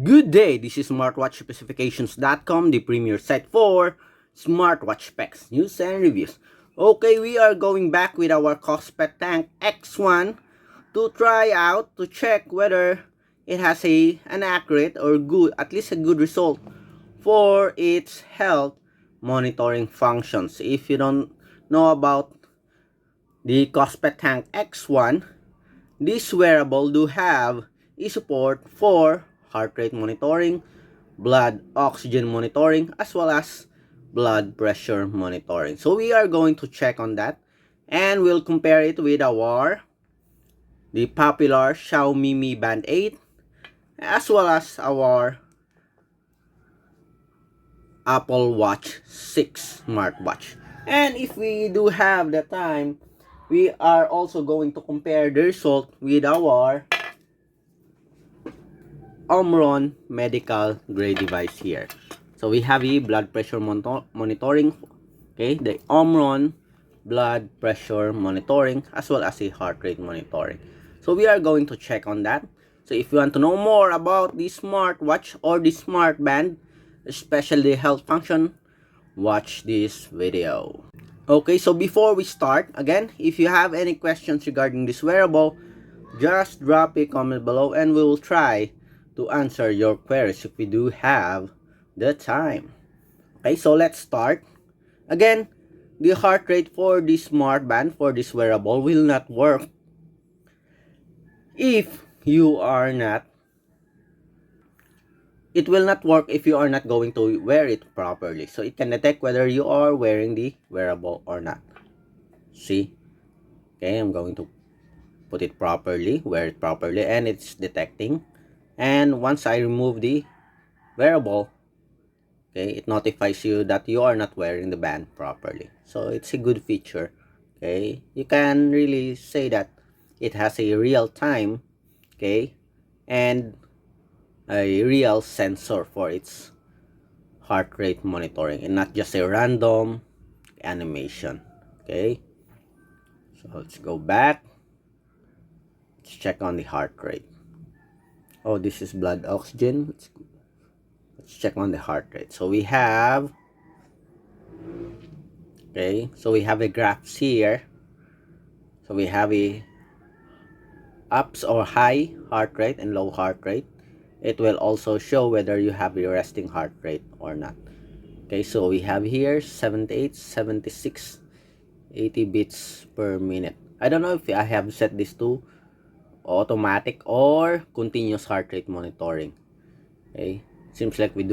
Good day, this is smartwatchspecifications.com, the premier site for smartwatch specs, news, and reviews. Okay, we are going back with our Kospet Tank X1 to try out, to check whether it has an accurate or good, at least a good result for its health monitoring functions. If you don't know about the Kospet Tank X1, this wearable do have a support for heart rate monitoring, blood oxygen monitoring, as well as blood pressure monitoring. So we are going to check on that, and we'll compare it with the popular Xiaomi Mi Band 8, as well as our Apple Watch 6 smartwatch. And if we do have the time, we are also going to compare the result with our Omron medical grade device here. So we have a blood pressure monitoring, okay, the Omron blood pressure monitoring, as well as a heart rate monitoring. So we are going to check on that. So if you want to know more about the smartwatch or the smartband, especially the health function, watch this video. Okay, so before we start, again, if you have any questions regarding this wearable, just drop a comment below and we will try to answer your queries if we do have the time. Okay, so let's start. Again, the heart rate for this smartband, for this wearable, will not work if you are not it will not work if you are not going to wear it properly. So it can detect whether you are wearing the wearable or not. See? Okay, I'm going to put it properly, wear it properly, and it's detecting. And once I remove the wearable, okay, it notifies you that you are not wearing the band properly. So it's a good feature. Okay, you can really say that it has a real time, okay, and a real sensor for its heart rate monitoring, and not just a random animation. Okay, so let's go back. Let's check on the heart rate. Oh, this is blood oxygen. Let's check on the heart rate. So we have, okay, so we have a graphs here. So we have a ups or high heart rate and low heart rate. It will also show whether you have a resting heart rate or not. Okay, so we have here 78, 76, 80 beats per minute. I don't know if I have set this to automatic or continuous heart rate monitoring. Okay, seems like we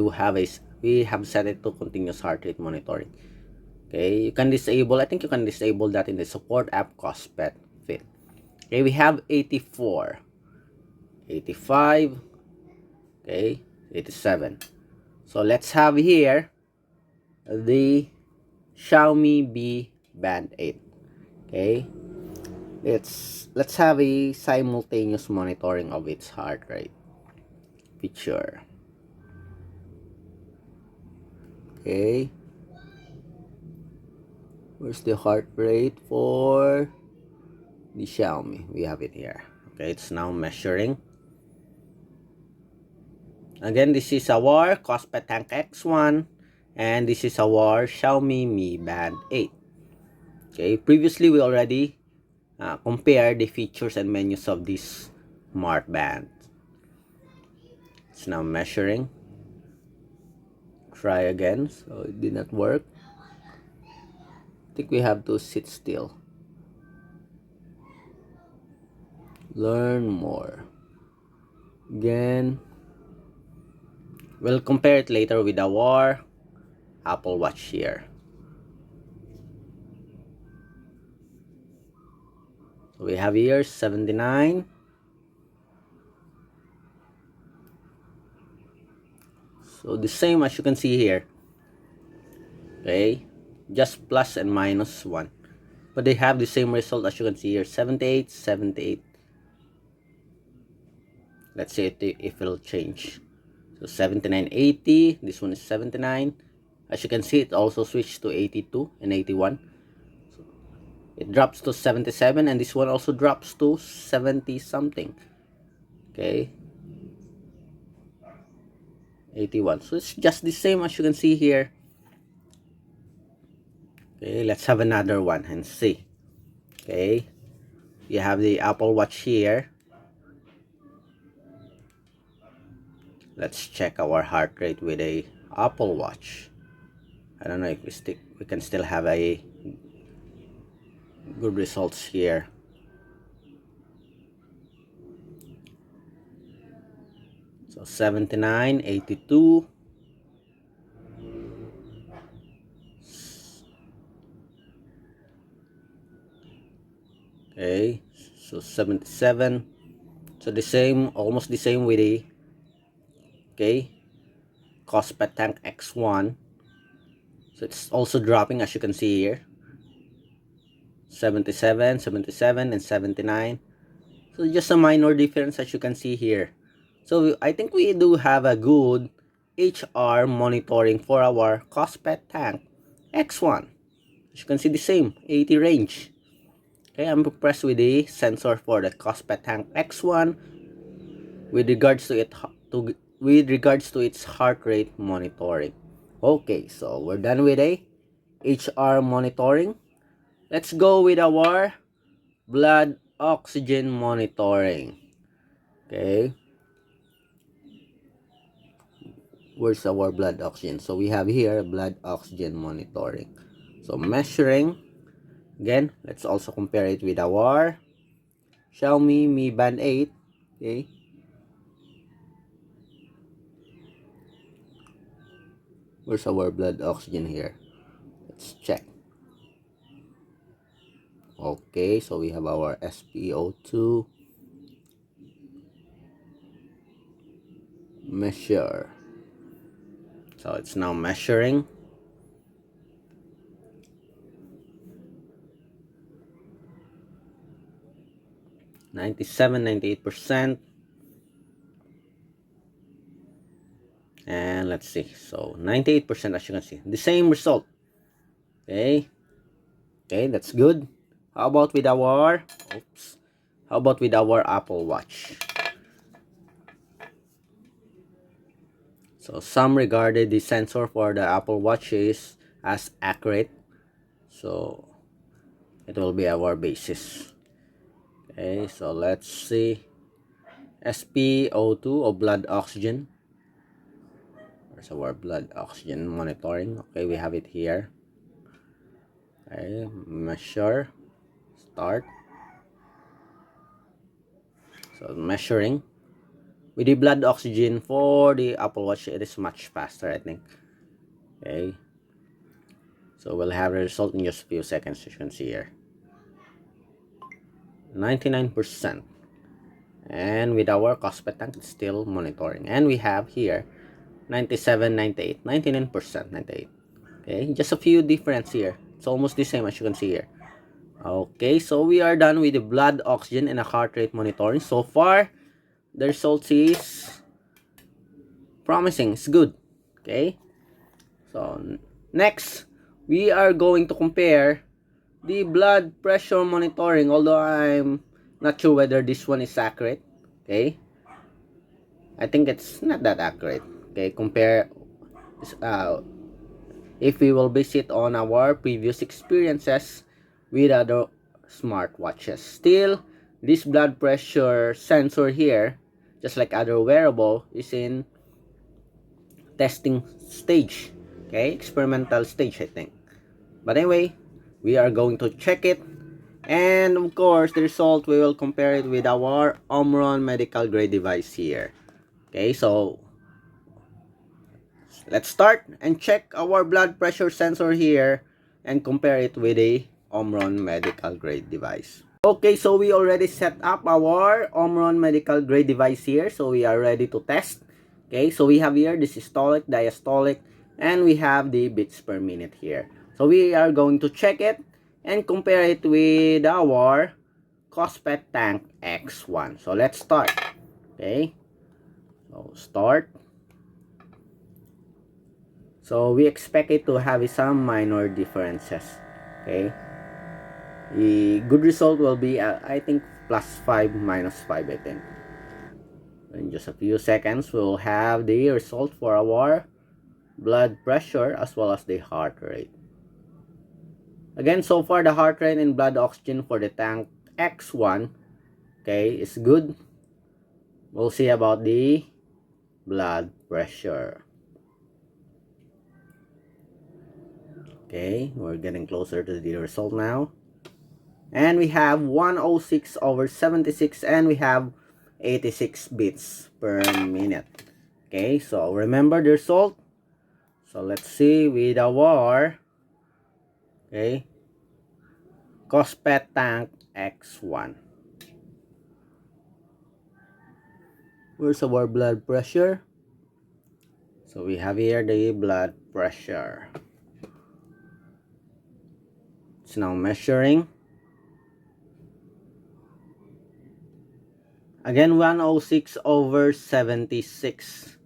have set it to continuous heart rate monitoring. Okay, you can disable, I think you can disable that in the support app Kospet Fit. Okay, we have 84, 85, okay, 87. So let's have here the Xiaomi Mi Band 8. Okay, let's have a simultaneous monitoring of its heart rate feature. Okay, where's the heart rate for the Xiaomi? We have it here. Okay, it's now measuring. Again, this is our Kospet Tank X1, and this is our Xiaomi Mi Band 8. Okay, previously we already compared the features and menus of this smart band. It's now measuring. Try again. So it did not work. I think we have to sit still. Learn more. Again, we'll compare it later with our Apple Watch here. So we have here 79. So the same as you can see here. Okay, just plus and minus 1. But they have the same result as you can see here, 78, 78. Let's see if it'll change. So 79, 80. This one is 79. As you can see, it also switched to 82 and 81. So it drops to 77, and this one also drops to 70 something. Okay. 81. So it's just the same as you can see here. Okay, let's have another one and see. Okay, you have the Apple Watch here. Let's check our heart rate with a Apple Watch. I don't know if we can still have a good results here. So 79, 82. Okay, so 77. So the same, almost the same with the Kospet Tank X1. So it's also dropping as you can see here. 77, 77, and 79. So just a minor difference as you can see here. So I think we do have a good HR monitoring for our Kospet Tank X1. As you can see, the same 80 range. Okay, I'm impressed with the sensor for the Kospet Tank X1 with regards to its heart rate monitoring. Okay, so we're done with a HR monitoring. Let's go with our blood oxygen monitoring. Okay, where's our blood oxygen? So we have here blood oxygen monitoring. So measuring, again, let's also compare it with our Xiaomi Mi Band 8. Okay, where's our blood oxygen here? Let's check. Okay, so we have our SpO2 measure. So it's now measuring. (97, 98%). And let's see. So 98% as you can see. The same result. Okay. Okay, that's good. How about with our Apple Watch? So some regarded the sensor for the Apple Watch is as accurate. So it will be our basis. Okay, so let's see. SpO2 or blood oxygen. Where's our blood oxygen monitoring? Okay, we have it here. Okay, measure, start. So measuring. With the blood oxygen for the Apple Watch, it is much faster, I think. Okay. So we'll have the result in just a few seconds, as you can see here. 99%. And with our Kospet Tank, it's still monitoring. And we have here 97, 98, 99%, 98. Okay, just a few difference here. It's almost the same as you can see here. Okay, so we are done with the blood oxygen and a heart rate monitoring. So far, the results is promising. It's good. Okay, so next, we are going to compare the blood pressure monitoring, although I'm not sure whether this one is accurate. Okay, I think it's not that accurate. Okay, compare if we will base it on our previous experiences with other smartwatches. Still, this blood pressure sensor here, just like other wearable, is in testing stage. Okay, experimental stage, I think. But anyway, we are going to check it. And of course, the result, we will compare it with our Omron medical grade device here. Okay, so let's start and check our blood pressure sensor here and compare it with a Omron medical grade device. Okay, so we already set up our Omron medical grade device here. So we are ready to test. Okay, so we have here the systolic, diastolic, and we have the beats per minute here. So we are going to check it and compare it with our Kospet Tank X1. So let's start. Okay, so start. So we expect it to have some minor differences. Okay, the good result will be I think +5, -5, I think. In just a few seconds, we'll have the result for our blood pressure as well as the heart rate. Again, so far the heart rate and blood oxygen for the Tank X1, okay, is good. We'll see about the blood pressure. Okay, we're getting closer to the result now. And we have 106/76 and we have 86 beats per minute. Okay, so remember the result. So let's see with our, okay, Kospet Tank X1. Where's our blood pressure? So we have here the blood pressure. It's now measuring. Again, 106/76.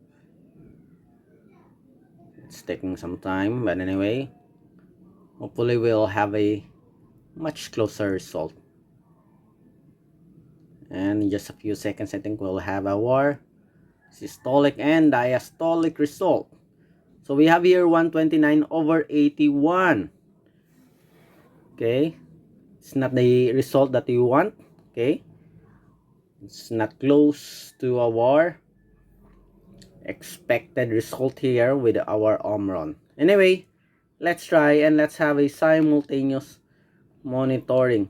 It's taking some time, but anyway, hopefully we'll have a much closer result. And in just a few seconds, I think we'll have our systolic and diastolic result. So we have here 129/81. Okay, it's not the result that you want. Okay, it's not close to our expected result here with our Omron. Anyway, let's try and let's have a simultaneous monitoring.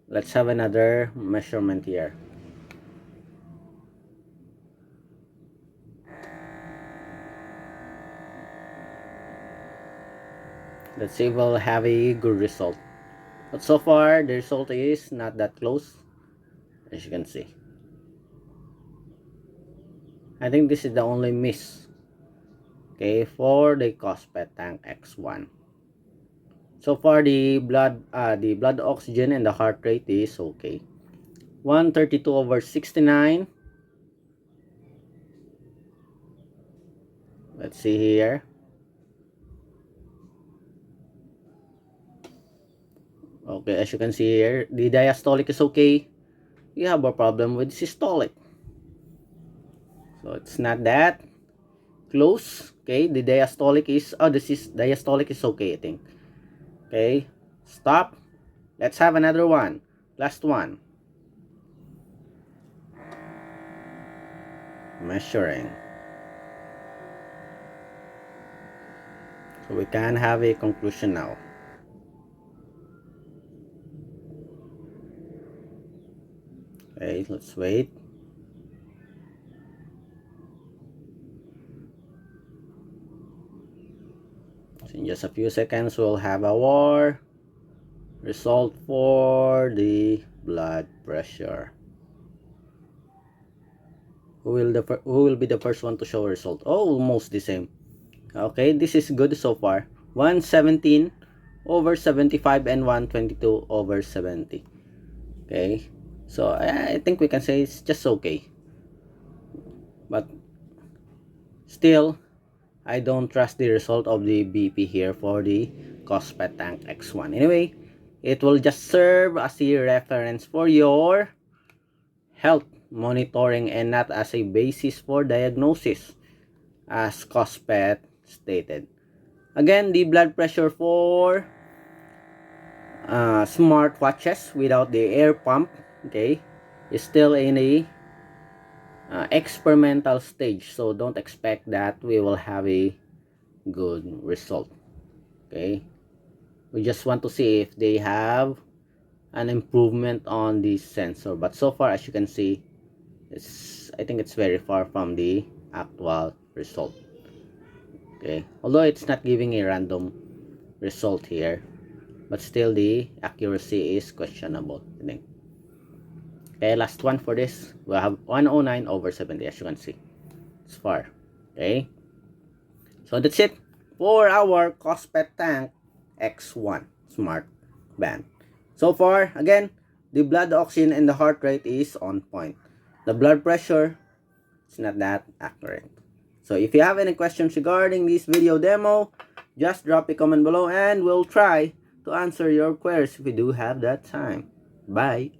Let's have another measurement here. Let's see if we'll have a good result. But so far, the result is not that close, as you can see. I think this is the only miss, okay, for the Kospet Tank X1. So far, the blood oxygen and the heart rate is okay. 132/69. Let's see here. Okay, as you can see here, the diastolic is okay. We have a problem with systolic. So it's not that close. Okay, the diastolic is, diastolic is okay, I think. Okay, stop. Let's have another one. Last one. Measuring. So we can have a conclusion now. Okay, let's wait. So in just a few seconds, we'll have our result for the blood pressure. Who will be the first one to show a result? Oh, almost the same. Okay, this is good so far. 117/75 and 122/70. Okay, so I think we can say it's just okay. But still, I don't trust the result of the BP here for the Kospet Tank X1. Anyway, it will just serve as a reference for your health monitoring and not as a basis for diagnosis, as Kospet stated. Again, the blood pressure for smartwatches without the air pump, okay, is still in a experimental stage, so don't expect that we will have a good result. Okay, we just want to see if they have an improvement on the sensor, but so far, as you can see, I think it's very far from the actual result. Okay, although it's not giving a random result here, but still the accuracy is questionable, I think. Okay, last one for this. We have 109/70, as you can see. It's far. Okay, so that's it for our Kospet Tank X1 Smartband. So far, again, the blood oxygen and the heart rate is on point. The blood pressure is not that accurate. So if you have any questions regarding this video demo, just drop a comment below and we'll try to answer your queries if we do have that time. Bye.